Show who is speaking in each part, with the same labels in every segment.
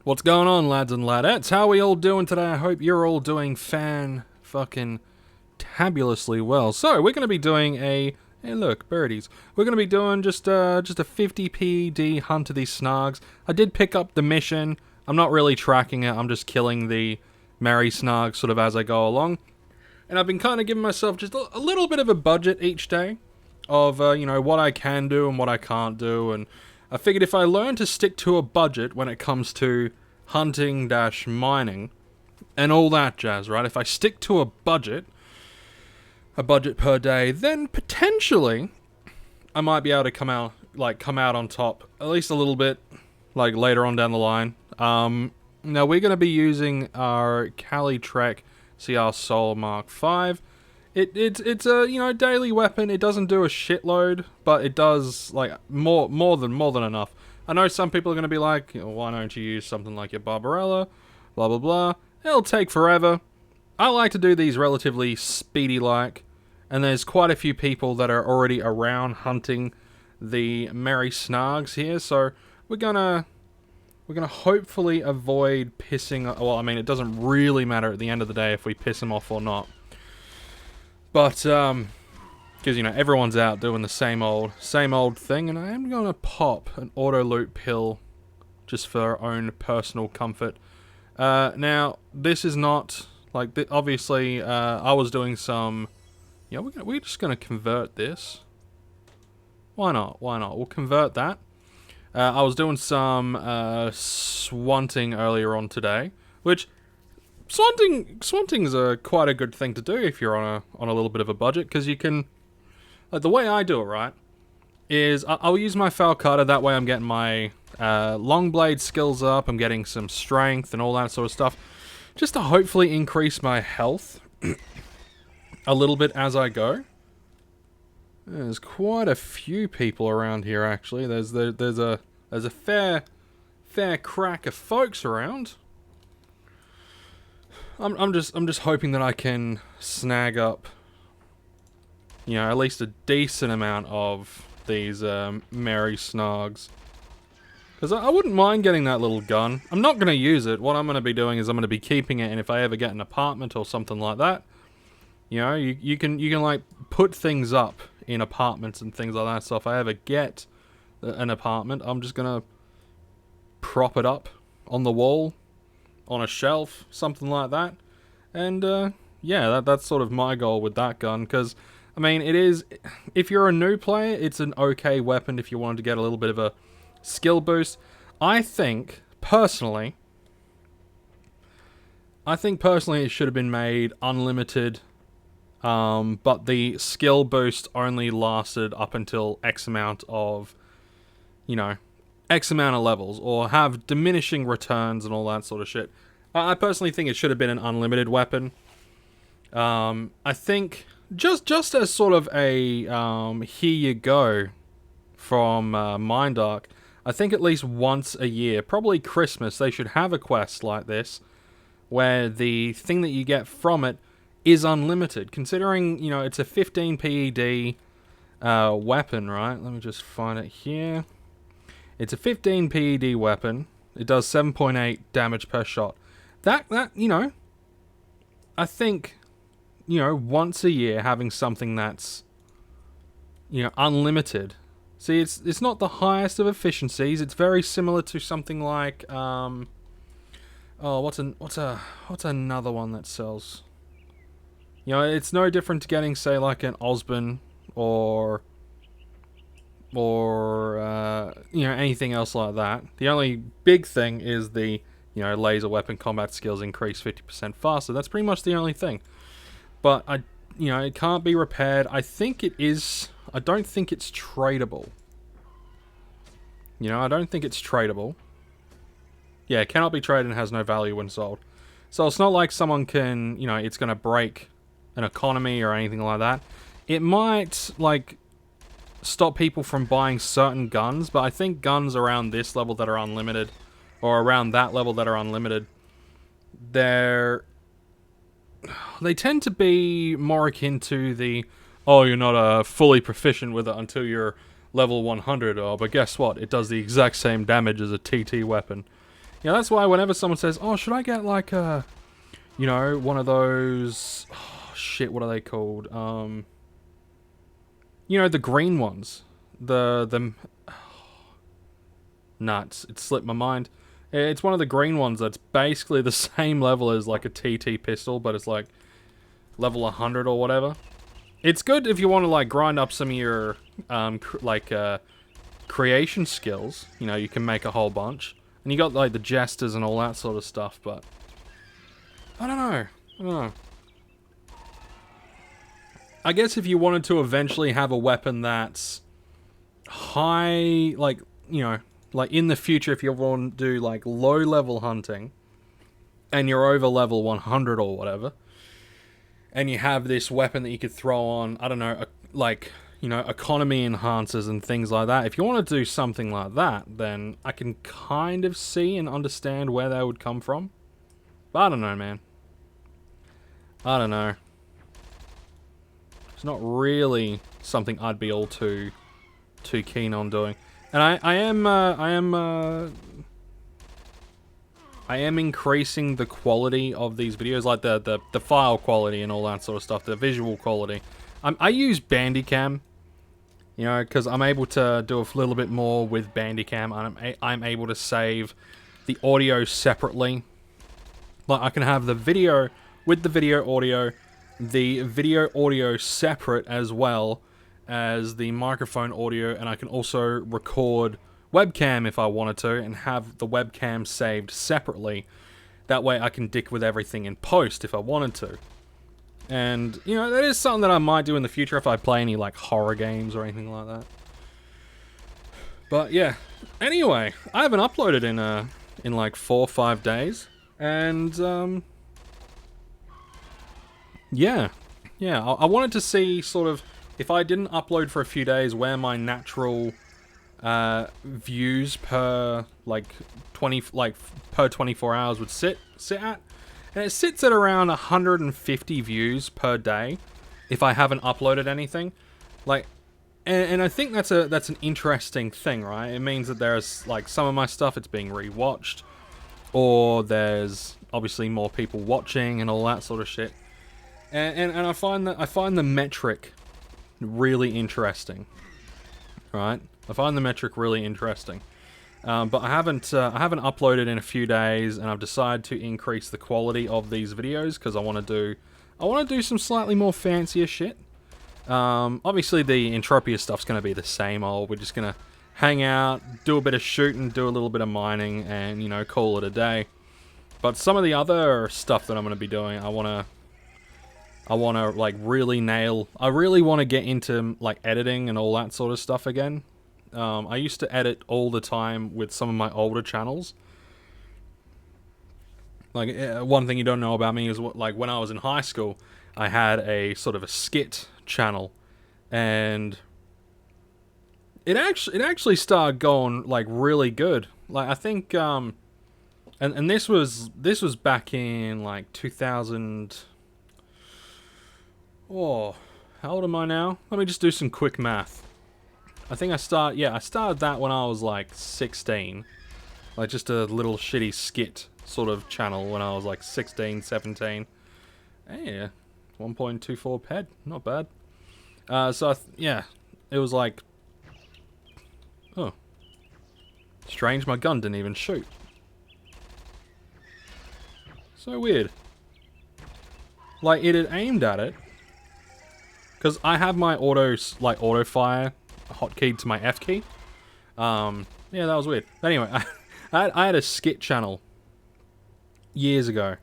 Speaker 1: What's going on, lads and ladettes? How are we all doing today? I hope you're all doing fan-fucking-tabulously well. So, we're going to be doing a... Hey look, birdies. We're going to be doing just a 50 PED hunt of these Snargs. I did pick up the mission. I'm not really tracking it. I'm just killing the merry Snargs sort of as I go along. And I've been kind of giving myself just a little bit of a budget each day of, you know, what I can do and what I can't do. And I figured if I learn to stick to a budget when it comes to hunting-mining and all that jazz, right? If I stick to a budget per day, then potentially I might be able to come out on top at least a little bit, like later on down the line. Now we're going to be using our Cali Trek CR Soul Mark 5. It's a, you know, daily weapon. It doesn't do a shitload, but it does like more than enough. I know some people are going to be like, you know, why don't you use something like your Barbarella, blah blah blah. It'll take forever. I like to do these relatively speedy like, and there's quite a few people that are already around hunting the merry Snargs here, so we're gonna hopefully avoid pissing. Well, I mean, it doesn't really matter at the end of the day if we piss them off or not. But, because, you know, everyone's out doing the same old thing, and I am going to pop an auto-loot pill just for our own personal comfort. Now, this is not, like, obviously, I was doing some, you know, we're just going to convert this. Why not? We'll convert that. I was doing some, swanting earlier on today, which... Swanting's quite a good thing to do if you're on a little bit of a budget, because you can, like, the way I do it, right, is I'll use my Falcata. That way I'm getting my long blade skills up, I'm getting some strength and all that sort of stuff, just to hopefully increase my health a little bit as I go. There's quite a few people around here, actually. There's a fair crack of folks around. I'm just hoping that I can snag up, you know, at least a decent amount of these merry Snargs. Because I wouldn't mind getting that little gun. I'm not going to use it. What I'm going to be doing is I'm going to be keeping it, and if I ever get an apartment or something like that, you know, you can like put things up in apartments and things like that. So if I ever get an apartment, I'm just going to prop it up on the wall, on a shelf, something like that. And yeah, that's sort of my goal with that gun, because I mean, it is, if you're a new player, it's an okay weapon if you wanted to get a little bit of a skill boost. I think personally it should have been made unlimited, but the skill boost only lasted up until X amount of, you know, X amount of levels, or have diminishing returns and all that sort of shit. I personally think it should have been an unlimited weapon. I think just as sort of a here you go from Mindark, I think at least once a year, probably Christmas, they should have a quest like this where the thing that you get from it is unlimited. Considering, you know, it's a 15 PED weapon, right? Let me just find it here. It's a 15 PED weapon. It does 7.8 damage per shot. That, you know, I think, you know, once a year having something that's, you know, unlimited. See, it's not the highest of efficiencies. It's very similar to something like, oh, what's another one that sells? You know, it's no different to getting, say, like an Osborne or you know, anything else like that. The only big thing is the, you know, laser weapon combat skills increase 50% faster. That's pretty much the only thing. But you know, it can't be repaired. I think it is. I don't think it's tradable. You know, I don't think it's tradable. Yeah, it cannot be traded and has no value when sold. So it's not like someone can, you know, it's going to break an economy or anything like that. It might, like, stop people from buying certain guns, but I think guns around this level that are unlimited, or around that level that are unlimited, they tend to be more akin to the, oh, you're not fully proficient with it until you're level 100, but guess what? It does the exact same damage as a TT weapon. Yeah, that's why whenever someone says, "Oh, should I get like a, you know, one of those, oh shit, what are they called? You know, the green ones, the nuts. It slipped my mind. It's one of the green ones that's basically the same level as like a TT pistol, but it's like level 100 or whatever. It's good if you want to like grind up some of your creation skills. You know, you can make a whole bunch, and you got like the jesters and all that sort of stuff. But I don't know. I don't know. I guess if you wanted to eventually have a weapon that's high, like, you know, like in the future, if you want to do like low level hunting and you're over level 100 or whatever, and you have this weapon that you could throw on, I don't know, like, you know, economy enhancers and things like that. If you want to do something like that, then I can kind of see and understand where they would come from. But I don't know, man. I don't know. It's not really something I'd be all too keen on doing. And I am increasing the quality of these videos, like the file quality and all that sort of stuff, the visual quality. I use Bandicam, you know, because I'm able to do a little bit more with Bandicam. I'm able to save the audio separately. Like, I can have the video with the video audio separate as well as the microphone audio, and I can also record webcam if I wanted to and have the webcam saved separately. That way I can dick with everything in post if I wanted to. And, you know, that is something that I might do in the future if I play any, like, horror games or anything like that. But, yeah. Anyway, I haven't uploaded in like 4 or 5 days. And, yeah. Yeah, I wanted to see, sort of, if I didn't upload for a few days, where my natural views per, like, per 24 hours would sit at. And it sits at around 150 views per day if I haven't uploaded anything. Like, and I think that's an interesting thing, right? It means that there's, like, some of my stuff, it's being rewatched, or there's obviously more people watching and all that sort of shit. And I find the metric really interesting, right? I find the metric really interesting. But I haven't uploaded in a few days, and I've decided to increase the quality of these videos because I want to do some slightly more fancier shit. Obviously the Entropia stuff's going to be the same old. We're just going to hang out, do a bit of shooting, do a little bit of mining, and, you know, call it a day. But some of the other stuff that I'm going to be doing, I want to like really nail. I really want to get into like editing and all that sort of stuff again. I used to edit all the time with some of my older channels. Like, one thing you don't know about me is like when I was in high school, I had a sort of a skit channel, and it actually started going like really good. Like, I think and this was back in like 2000. Oh, how old am I now? Let me just do some quick math. I think I started that when I was like 16. Like, just a little shitty skit sort of channel when I was like 16, 17. Hey, 1.24 PED, not bad. So yeah, it was like, oh, strange, my gun didn't even shoot. So weird. Like, it had aimed at it, because I have my auto fire hotkeyed to my F key. Yeah, that was weird. But anyway, I had a skit channel years ago.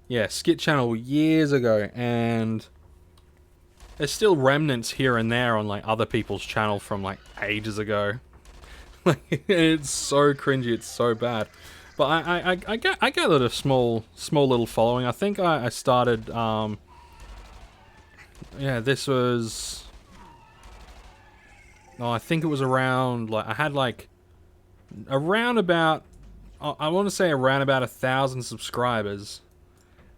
Speaker 1: Yeah, skit channel years ago, and there's still remnants here and there on like other people's channel from like ages ago. Like, it's so cringy, it's so bad. But I gathered a small little following. I think I started. Yeah, this was. Oh, I think it was around, like, I had like around about, I want to say around about 1,000 subscribers,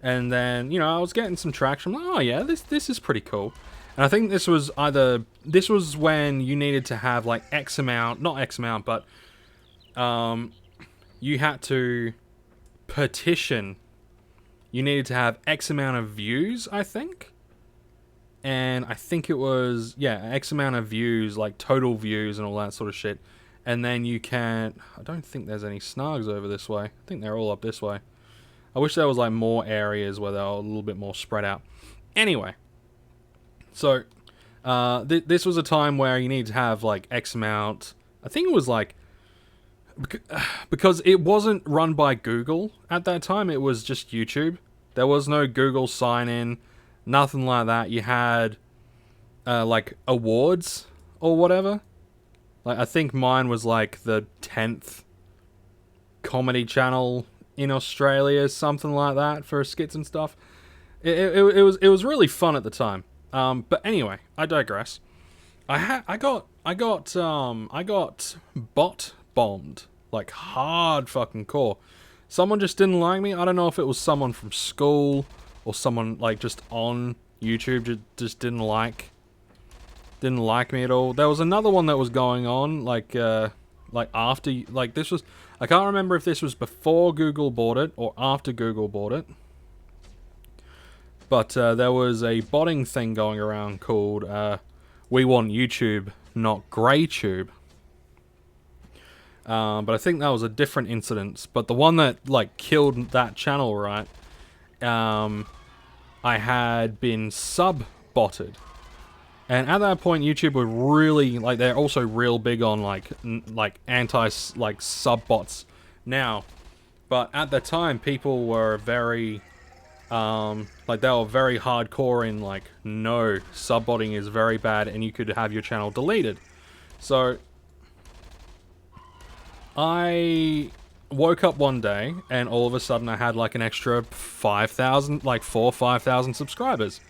Speaker 1: and then, you know, I was getting some traction. I'm like, oh yeah, this is pretty cool. And I think this was when you needed to have like X amount, not X amount, but you had to petition. You needed to have X amount of views, I think. And I think it was, yeah, X amount of views, like total views and all that sort of shit. And then you can... I don't think there's any Snargs over this way. I think they're all up this way. I wish there was like more areas where they were a little bit more spread out. Anyway. So, this was a time where you need to have like X amount... I think it was like... Because it wasn't run by Google at that time, it was just YouTube. There was no Google sign-in, nothing like that. You had, like, awards or whatever. Like, I think mine was, like, the 10th comedy channel in Australia, something like that, for skits and stuff. It was really fun at the time. But anyway, I digress. I got bot bombed, like hard fucking core. Someone just didn't like me. I don't know if it was someone from school or someone like just on YouTube just didn't like me at all. There was another one that was going on like after, like this was, I can't remember if this was before Google bought it or after Google bought it. But there was a botting thing going around called We Want YouTube, Not GreyTube. But I think that was a different incident. But the one that like killed that channel, right? I had been sub-botted. And at that point, YouTube were really, like, they're also real big on, like sub-bots now. But at the time, people were very, like, they were very hardcore in, like, no, sub-botting is very bad and you could have your channel deleted. So, I woke up one day and all of a sudden I had, like, an extra 5,000, like, 4,000 or 5,000 subscribers.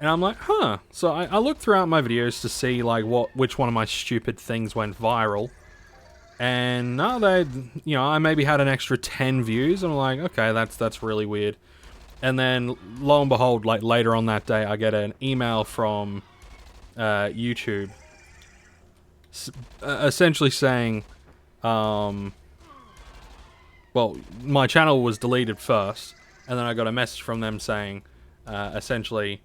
Speaker 1: And I'm like, huh. So I looked throughout my videos to see, like, which one of my stupid things went viral. And no, I maybe had an extra 10 views. And I'm like, okay, that's really weird. And then, lo and behold, like, later on that day, I get an email from YouTube. Essentially saying, well, my channel was deleted first. And then I got a message from them saying, essentially...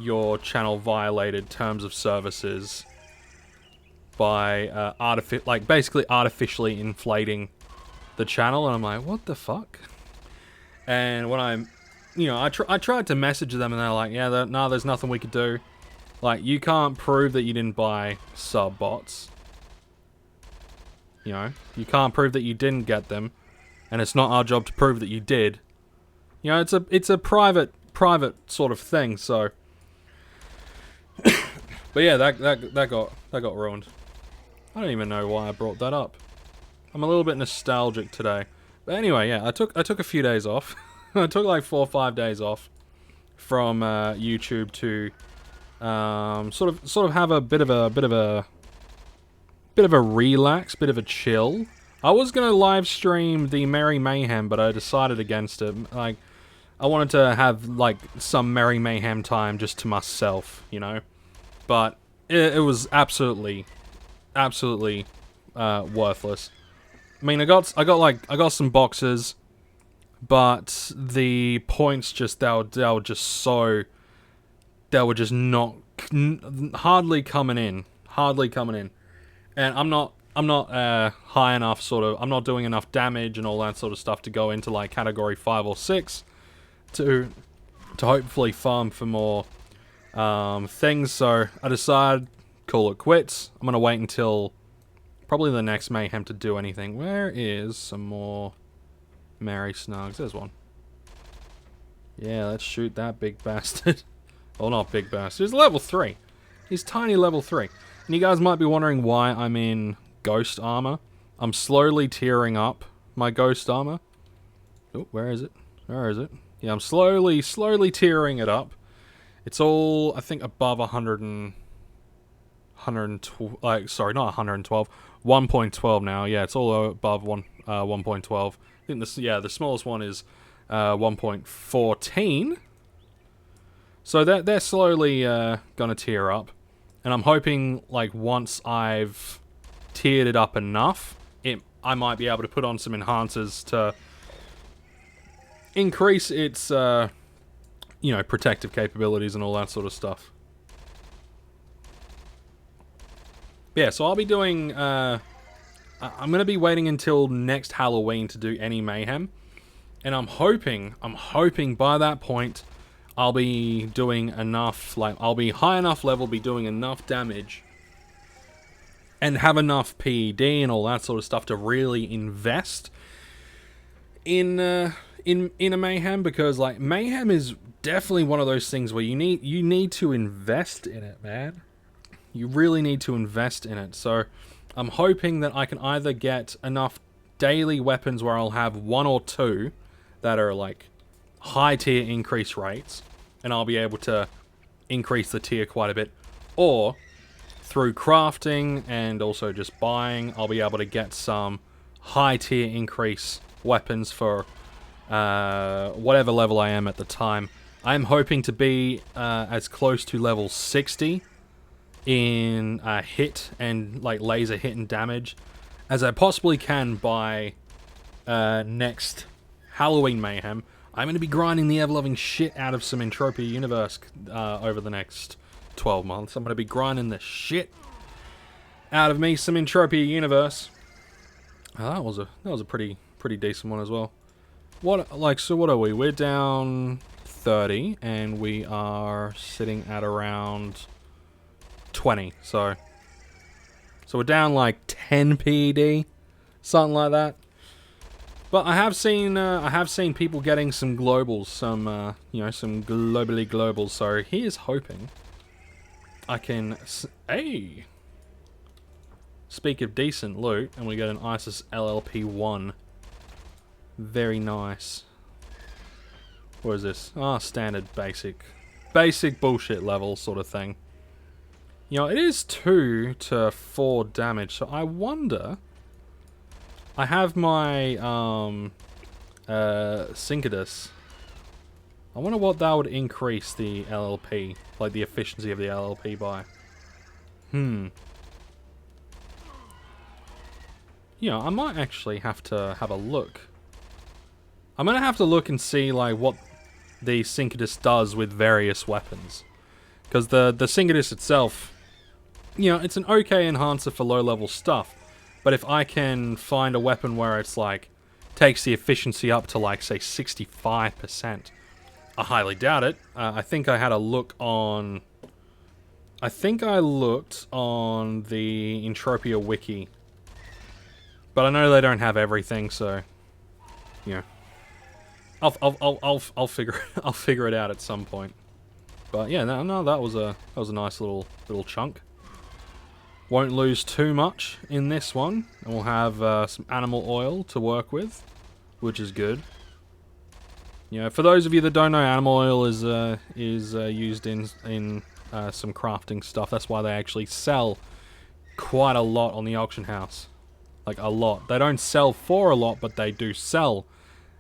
Speaker 1: your channel violated terms of services by basically artificially inflating the channel, and I'm like, what the fuck? And when I tried to message them, and they're like, yeah, no, there's nothing we could do. Like, you can't prove that you didn't buy sub bots. You know, you can't prove that you didn't get them, and it's not our job to prove that you did. You know, it's a private sort of thing, so but yeah, that got ruined. I don't even know why I brought that up. I'm a little bit nostalgic today. But anyway, yeah, I took a few days off. I took like 4 or 5 days off from YouTube to sort of have a bit of a relax, bit of a chill. I was gonna live stream the Merry Mayhem, but I decided against it. Like, I wanted to have, like, some Merry Mayhem time just to myself, you know? But it was absolutely worthless. I mean, I got some boxes, but the points just, they were just not, hardly coming in. And I'm not high enough, sort of, I'm not doing enough damage and all that sort of stuff to go into, like, category 5 or 6. To hopefully farm for more things, so I decided call it quits. I'm gonna wait until probably the next Mayhem to do anything. Where is some more Merry Snargs? There's one. Yeah, let's shoot that big bastard. Well, not big bastard. He's level 3. He's tiny level 3. And you guys might be wondering why I'm in ghost armor. I'm slowly tearing up my ghost armor. Oh, where is it? Where is it? Yeah, I'm slowly tearing it up. It's all, I think, above 112, like, sorry, not 112, 1.12 now. Yeah, it's all above 1.12. I think the smallest one is 1.14. So they're slowly gonna tear up. And I'm hoping, like, once I've tiered it up enough, it I might be able to put on some enhancers to increase its, you know, protective capabilities and all that sort of stuff. Yeah, so I'll be doing, I'm going to be waiting until next Halloween to do any mayhem. And I'm hoping by that point, I'll be doing enough, like, I'll be high enough level, be doing enough damage, and have enough PED and all that sort of stuff to really invest in a mayhem, because, like, mayhem is definitely one of those things where you need to invest in it, man. You really need to invest in it. So I'm hoping that I can either get enough daily weapons where I'll have 1 or 2 that are like high tier increase rates, and I'll be able to increase the tier quite a bit, or through crafting and also just buying, I'll be able to get some high tier increase weapons for whatever level I am at the time. I'm hoping to be as close to level 60 in hit and like laser hit and damage as I possibly can by next Halloween mayhem. I'm going to be grinding the ever-loving shit out of some Entropia universe over the next 12 months. I'm going to be grinding the shit out of me some Entropia universe. That was a pretty decent one as well. What are we? We're down 30 and we are sitting at around 20. So we're down like 10 PED, something like that. But I have seen people getting some globals, some you know, some globally globals. So here's hoping I can. Hey, speak of decent loot, and we get an ISIS LLP1. Very nice. What is this? Ah, standard basic bullshit level sort of thing. You know, it is 2 to 4 damage, so I wonder. I have my Syncadus. I wonder what that would increase the LLP, like the efficiency of the LLP by. You know, I might actually have to have a look. I'm gonna have to look and see like what the Syncadus does with various weapons, because the Syncadus itself, you know, it's an okay enhancer for low level stuff. But if I can find a weapon where it's like takes the efficiency up to like say 65%, I highly doubt it. I think I had a look on. I think I looked on the Entropia wiki, but I know they don't have everything, so you know, I'll figure it out at some point. But yeah, no, that was a nice little chunk. Won't lose too much in this one, and we'll have some animal oil to work with, which is good. You know, for those of you that don't know, animal oil is used in some crafting stuff. That's why they actually sell quite a lot on the auction house, like a lot. They don't sell for a lot, but they do sell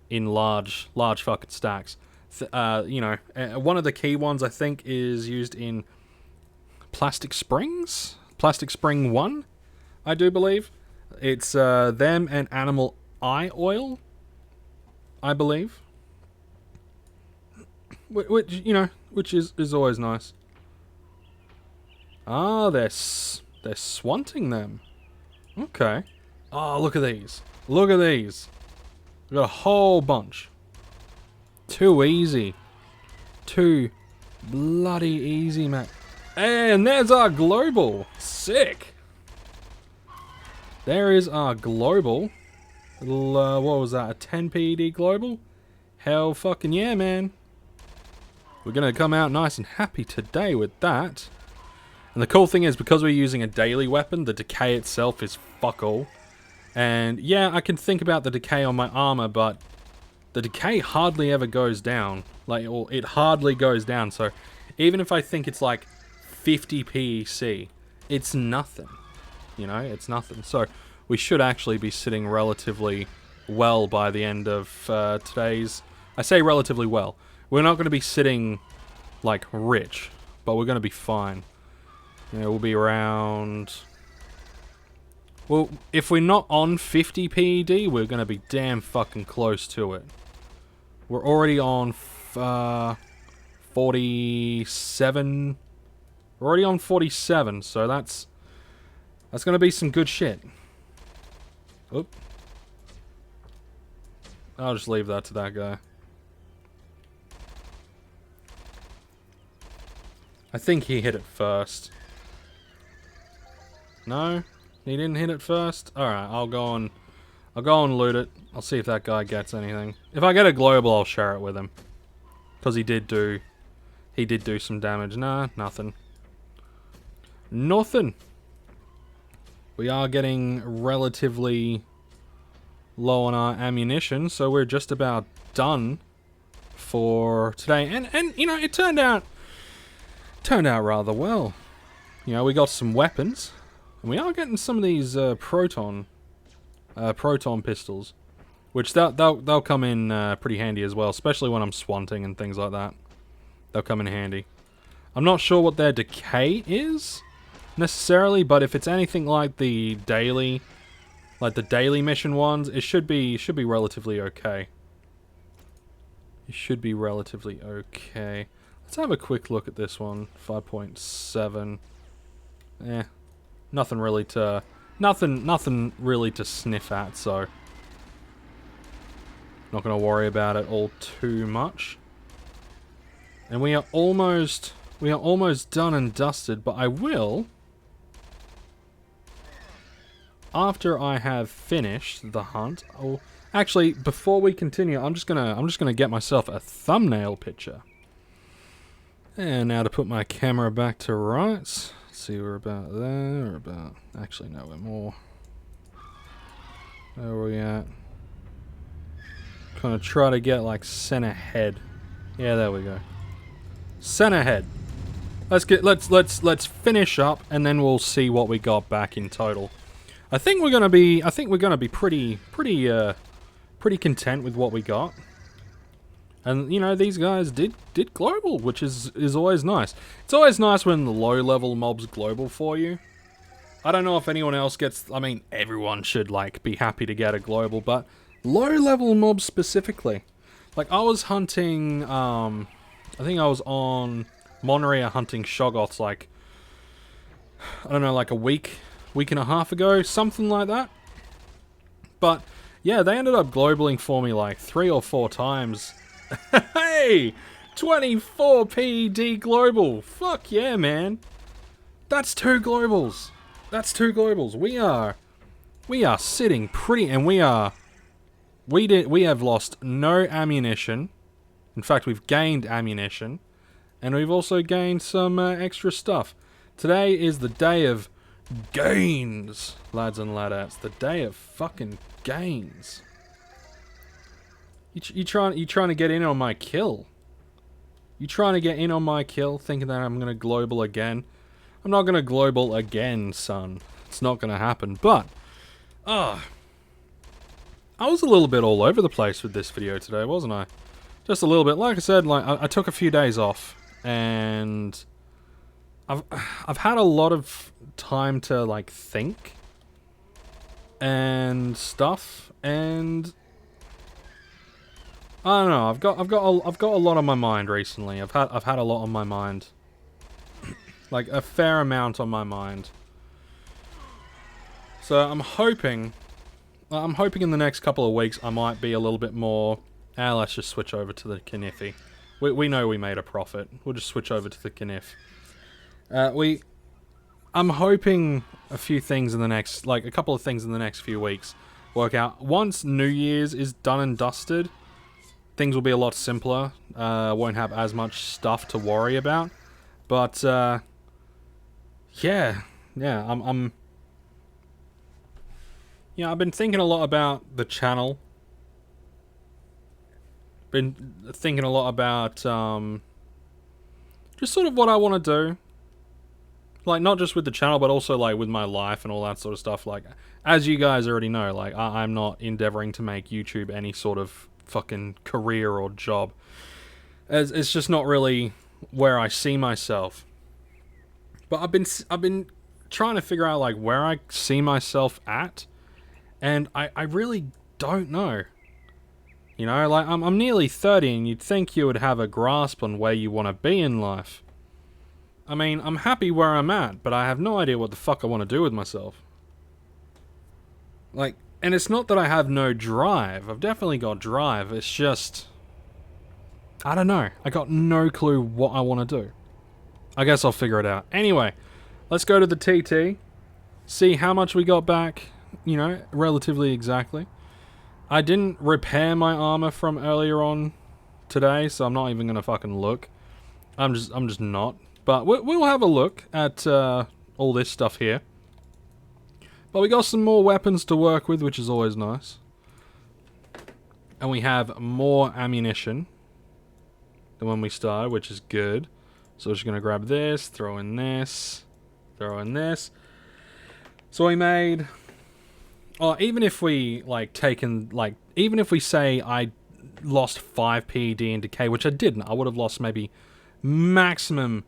Speaker 1: in large fucking stacks. You know, one of the key ones I think is used in Plastic Springs. Plastic Spring 1, I do believe. It's them and animal eye oil, I believe. Which you know, which is always nice. Ah, they're swanting them. Okay. Oh, look at these. Look at these. We've got a whole bunch. Too easy. Too bloody easy, man. And there's our global. Sick. There is our global. Little, what was that? A 10 PED global? Hell fucking yeah, man. We're going to come out nice and happy today with that. And the cool thing is, because we're using a daily weapon, the decay itself is fuck all. And yeah, I can think about the decay on my armor, but the decay hardly ever goes down. Like, or it hardly goes down. So even if I think it's like 50 PEC, it's nothing. You know, it's nothing. So we should actually be sitting relatively well by the end of today's. I say relatively well. We're not going to be sitting like rich, but we're going to be fine. You know, we'll be around Well, if we're not on 50 PED, we're going to be damn fucking close to it. We're already on 47. We're already on 47, so that's going to be some good shit. Oop. I'll just leave that to that guy. I think he hit it first. No? He didn't hit it first? Alright, I'll go and loot it. I'll see if that guy gets anything. If I get a global, I'll share it with him. Because he did do some damage. Nah, nothing. Nothing. We are getting relatively low on our ammunition, so we're just about done for today. And you know, it turned out rather well. You know, we got some weapons, and we are getting some of these proton pistols, which they'll come in pretty handy as well, especially when I'm swanting and things like that. They'll come in handy. I'm not sure what their decay is necessarily, but if it's anything like the daily mission ones, it should be relatively okay. It should be relatively okay. Let's have a quick look at this one. 5.7. Nothing really to sniff at, so not gonna worry about it all too much. And we are almost done and dusted, but I will, after I have finished the hunt. Actually, before we continue, I'm just gonna get myself a thumbnail picture. And now to put my camera back to rights. Let's see, we're about there, or about... Actually, no, we're more... Where are we at? Kind of try to get, like, center head. Yeah, there we go. Center head. Let's finish up, and then we'll see what we got back in total. I think we're gonna be pretty content with what we got. And, you know, these guys did global, which is always nice. It's always nice when the low-level mobs global for you. I don't know if anyone else gets... I mean, everyone should, like, be happy to get a global, but low-level mobs specifically. Like, I was hunting... I think I was on Monterey hunting Shoggoths, like... I don't know, like a week and a half ago, something like that. But, yeah, they ended up globaling for me, like, 3 or 4 times... Hey! 24 PED global! Fuck yeah, man! That's 2 globals! That's 2 globals! We are sitting pretty, and we have lost no ammunition. In fact, we've gained ammunition. And we've also gained some extra stuff. Today is the day of gains, lads and ladettes. The day of fucking gains. You trying to get in on my kill? You trying to get in on my kill, thinking that I'm gonna global again? I'm not gonna global again, son. It's not gonna happen. But, I was a little bit all over the place with this video today, wasn't I? Just a little bit. Like I said, like I took a few days off, and I've had a lot of time to like think and stuff, and I don't know. I've got a lot on my mind recently. I've had a lot on my mind, like a fair amount on my mind. So I'm hoping in the next couple of weeks I might be a little bit more. Let's just switch over to the Kniffy. We know we made a profit. We'll just switch over to the Kniff. I'm hoping a few things in the next, like a couple of things in the next few weeks work out. Once New Year's is done and dusted, things will be a lot simpler. Won't have as much stuff to worry about. But yeah, I'm yeah, I've been thinking a lot about the channel. Been thinking a lot about just sort of what I want to do. Like, not just with the channel, but also, like, with my life and all that sort of stuff. Like, as you guys already know, like, I'm not endeavoring to make YouTube any sort of fucking career or job. It's just not really where I see myself. But I've been trying to figure out like where I see myself at, and I really don't know. You know, like I'm nearly 30, and you'd think you would have a grasp on where you want to be in life. I mean, I'm happy where I'm at, but I have no idea what the fuck I want to do with myself. Like, and it's not that I have no drive. I've definitely got drive. It's just, I don't know. I got no clue what I want to do. I guess I'll figure it out. Anyway, let's go to the TT. See how much we got back, you know, relatively exactly. I didn't repair my armor from earlier on today, so I'm not even gonna fucking look. I'm just not. But we'll have a look at all this stuff here. But we got some more weapons to work with, which is always nice. And we have more ammunition than when we started, which is good. So we're just gonna grab this, throw in this, throw in this. So we made. Oh, even if we even if we say I lost 5 PED in decay, which I didn't, I would have lost maybe maximum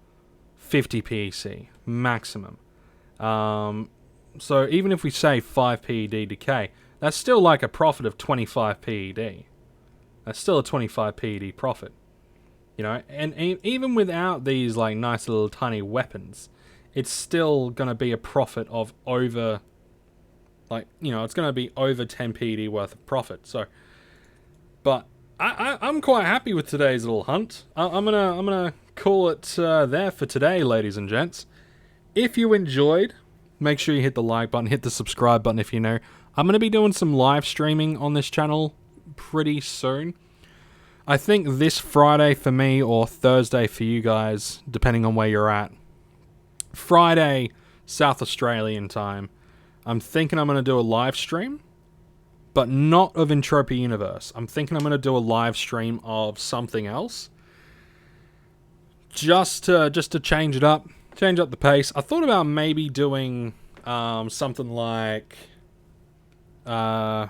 Speaker 1: 50 PEC, maximum. So even if we say 5 PED decay, that's still like a profit of 25 PED. That's still a 25 PED profit. You know, and even without these like nice little tiny weapons, it's still gonna be a profit of over, like, you know, it's gonna be over 10 PED worth of profit. So, but I'm quite happy with today's little hunt. I'm gonna call it there for today, ladies and gents. If you enjoyed, make sure you hit the like button, hit the subscribe button if you're new. I'm gonna be doing some live streaming on this channel pretty soon. I think this Friday for me, or Thursday for you guys, depending on where you're at. Friday, South Australian time. I'm thinking I'm going to do a live stream, but not of Entropia Universe. I'm thinking I'm going to do a live stream of something else. Just to change it up, change up the pace. I thought about maybe doing something like Skyrim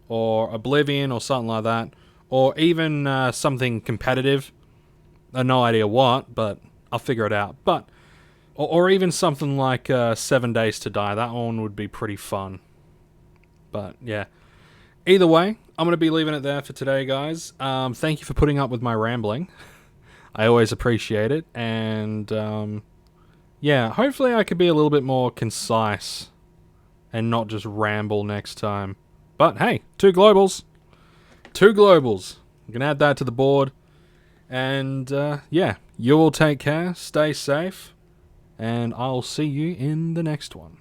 Speaker 1: or Oblivion or something like that, or even something competitive. I have no idea what, but I'll figure it out. But or even something like 7 Days to Die. That one would be pretty fun. But yeah, either way, I'm going to be leaving it there for today, guys. Thank you for putting up with my rambling. I always appreciate it. And yeah, hopefully I could be a little bit more concise and not just ramble next time. But hey, 2 globals. 2 globals. I'm going to add that to the board. And yeah, you all take care, stay safe, and I'll see you in the next one.